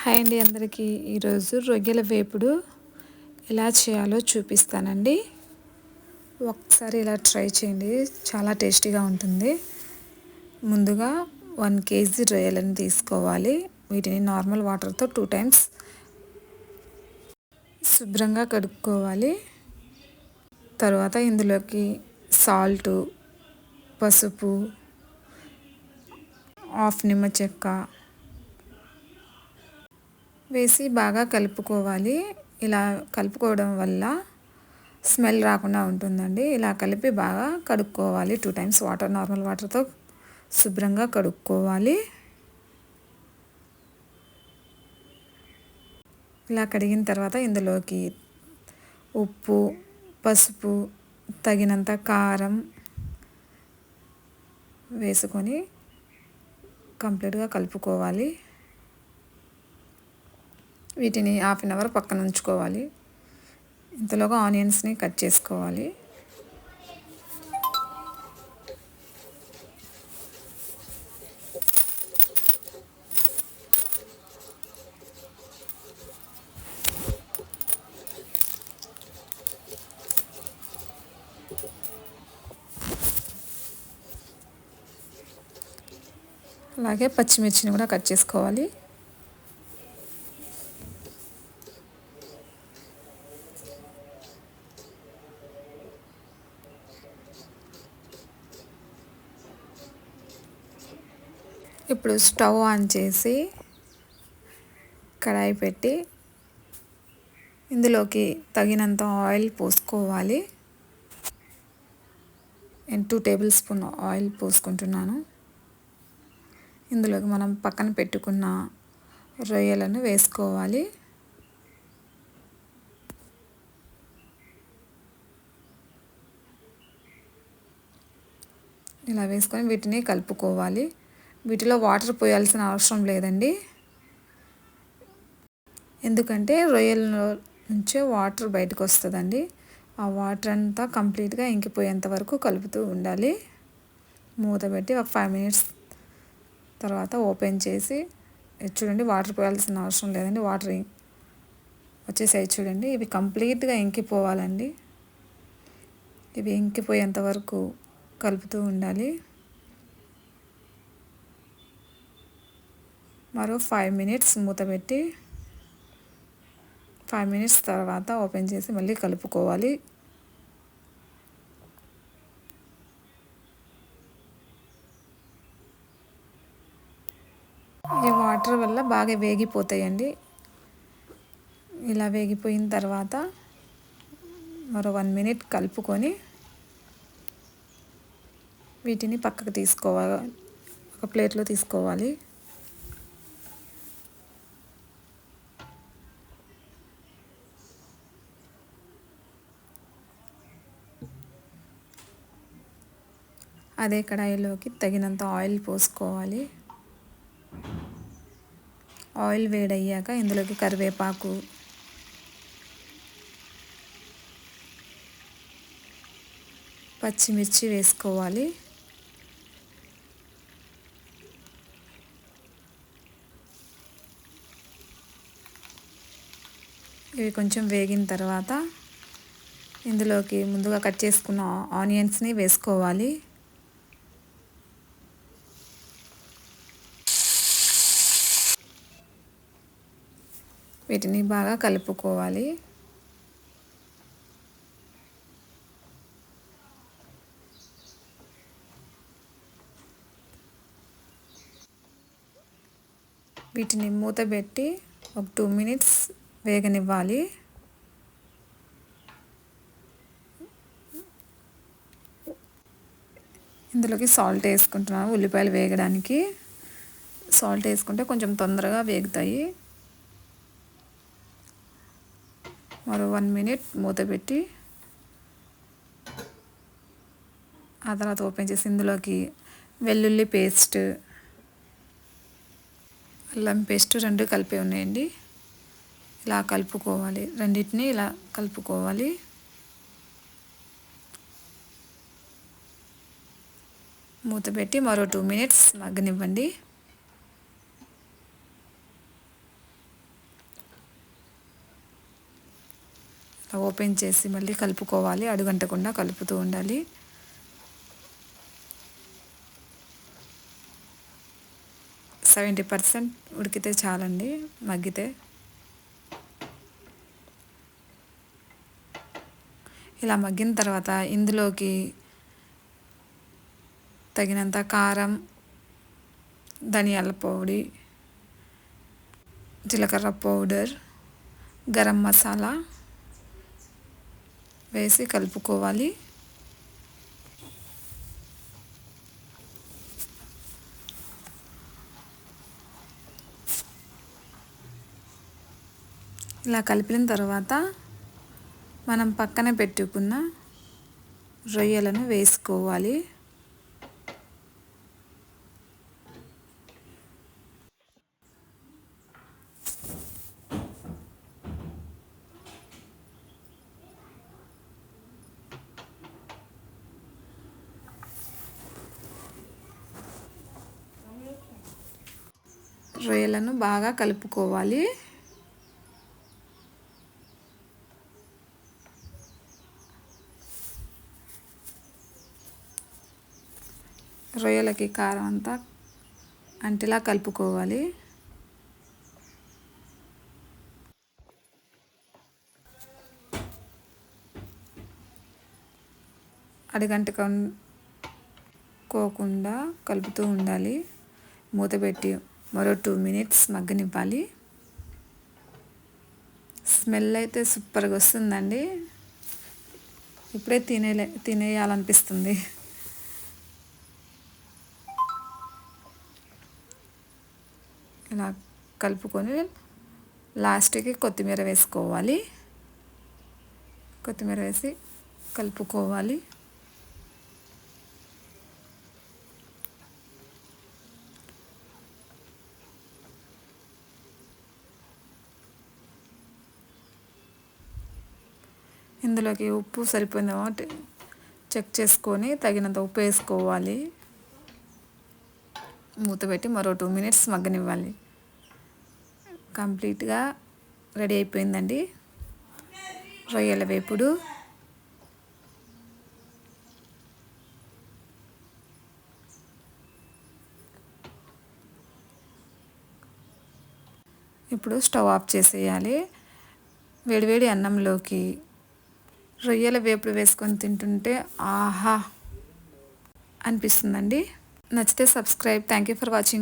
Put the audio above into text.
Hi అండి అందరికీ. ఈరోజు రొయ్యల వేపుడు ఎలా చేయాలో చూపిస్తానండి. ఒకసారి ఇలా ట్రై చేయండి, చాలా టేస్టీగా ఉంటుంది. ముందుగా 1 కేజీ రొయ్యలను తీసుకోవాలి. వీటిని నార్మల్ వాటర్తో 2 టైమ్స్ శుభ్రంగా కడుక్కోవాలి. తర్వాత ఇందులోకి సాల్టు, పసుపు, హాఫ్ నిమ్మ చెక్క వేసి బాగా కలుపుకోవాలి. ఇలా కలుపుకోవడం వల్ల స్మెల్ రాకుండా ఉంటుందండి. ఇలా కలిపి బాగా కడుక్కోవాలి. 2 టైమ్స్ నార్మల్ వాటర్తో శుభ్రంగా కడుక్కోవాలి. ఇలా కడిగిన తర్వాత ఇందులోకి ఉప్పు, పసుపు, తగినంత కారం వేసుకొని కంప్లీట్గా కలుపుకోవాలి. వీటిని హాఫ్ అన్ అవర్ పక్కన ఉంచుకోవాలి. ఇంతలోగా ఆనియన్స్ని కట్ చేసుకోవాలి. అలాగే పచ్చిమిర్చిని కూడా కట్ చేసుకోవాలి. ఇప్పుడు స్టవ్ ఆన్ చేసి కడాయి పెట్టి ఇందులోకి తగినంత ఆయిల్ పోసుకోవాలి. నేను 2 టేబుల్ స్పూన్ ఆయిల్ పోసుకుంటున్నాను. ఇందులోకి మనం పక్కన పెట్టుకున్న రొయ్యలను వేసుకోవాలి. ఇలా వేసుకొని వీటిని కలుపుకోవాలి. వీటిలో వాటర్ పోయాల్సిన అవసరం లేదండి, ఎందుకంటే రొయ్యల నుంచే వాటర్ బయటకు వస్తుందండి. ఆ వాటర్ అంతా కంప్లీట్గా ఇంకిపోయేంత వరకు కలుపుతూ ఉండాలి. మూత పెట్టి ఒక 5 మినిట్స్ తర్వాత ఓపెన్ చేసి చూడండి, వాటర్ పోయాల్సిన అవసరం లేదండి. వాటర్ వచ్చేసాయి చూడండి. ఇవి కంప్లీట్గా ఇంకిపోవాలండి. ఇవి ఇంకిపోయేంత వరకు కలుపుతూ ఉండాలి. మరో 5 మినిట్స్ మూత పెట్టి 5 మినిట్స్ తర్వాత ఓపెన్ చేసి మళ్ళీ కలుపుకోవాలి. ఈ వాటర్ వల్ల బాగా వేగిపోతాయండి. ఇలా వేగిపోయిన తర్వాత మరో 1 మినిట్ కలుపుకొని వీటిని పక్కకు తీసుకోవాలి. ఒక ప్లేట్లో తీసుకోవాలి. అదే కడాయిలోకి తగినంత ఆయిల్ పోసుకోవాలి. ఆయిల్ వేడయ్యాక ఇందులోకి కరివేపాకు, పచ్చిమిర్చి వేసుకోవాలి. ఇవి కొంచెం వేగిన తర్వాత ఇందులోకి ముందుగా కట్ చేసుకున్న ఆనియన్స్ని వేసుకోవాలి. వీటిని బాగా కలుపుకోవాలి. వీటిని మూత పెట్టి ఒక 2 మినిట్స్ వేగనివ్వాలి. ఇందులోకి సాల్ట్ వేసుకుంటున్నాను. ఉల్లిపాయలు వేగడానికి సాల్ట్ వేసుకుంటే కొంచెం తొందరగా వేగుతాయి. మరో 1 మినిట్ మూత పెట్టి ఆ తర్వాత ఓపెన్ చేసి ఇందులోకి వెల్లుల్లి పేస్ట్, అల్లం పేస్ట్ 2 కలిపి ఉన్నాయండి. ఇలా కలుపుకోవాలి. రెండింటిని ఇలా కలుపుకోవాలి. మూత పెట్టి మరో 2 మినిట్స్ మగ్గనివ్వండి. ఓపెన్ చేసి మళ్ళీ కలుపుకోవాలి, అడుగంటకుండా కలుపుతూ ఉండాలి. సెవెంటీ 70% ఉడికితే చాలండి, మగ్గితే. ఇలా మగ్గిన తర్వాత ఇందులోకి తగినంత కారం, ధనియాల పొడి, జీలకర్ర పౌడర్, గరం మసాలా వేసి కలుపుకోవాలి. ఇలా కలిపిన తర్వాత మనం పక్కన పెట్టుకున్న రొయ్యలను వేసుకోవాలి. రొయ్యలను బాగా కలుపుకోవాలి. రొయ్యలకి కారం అంతా అంటిలా కలుపుకోవాలి. అడుగంటుకోకుండా కలుపుతూ ఉండాలి. మూత పెట్టి మరో 2 minutes మగ్గనివ్వాలి. స్మెల్ అయితే సూపర్గా వస్తుందండి. ఇప్పుడే తినేయాలనిపిస్తుంది. ఇలా కలుపుకొని లాస్ట్కి కొత్తిమీర వేసుకోవాలి. కొత్తిమీర వేసి కలుపుకోవాలి. ఇందులోకి ఉప్పు సరిపోయిందేమో చెక్ చేసుకొని తగినంత ఉప్పు వేసుకోవాలి. మూత పెట్టి మరో 2 minutes మగ్గనివ్వాలి. కంప్లీట్గా రెడీ అయిపోయిందండి రొయ్యల వేపుడు. ఇప్పుడు స్టవ్ ఆఫ్ చేసేయాలి. వేడివేడి అన్నంలోకి రొయ్యల వేపుడు వేసుకొని తింటుంటే ఆహా అనిపిస్తుందండి. నచ్చితే subscribe. Thank you for watching.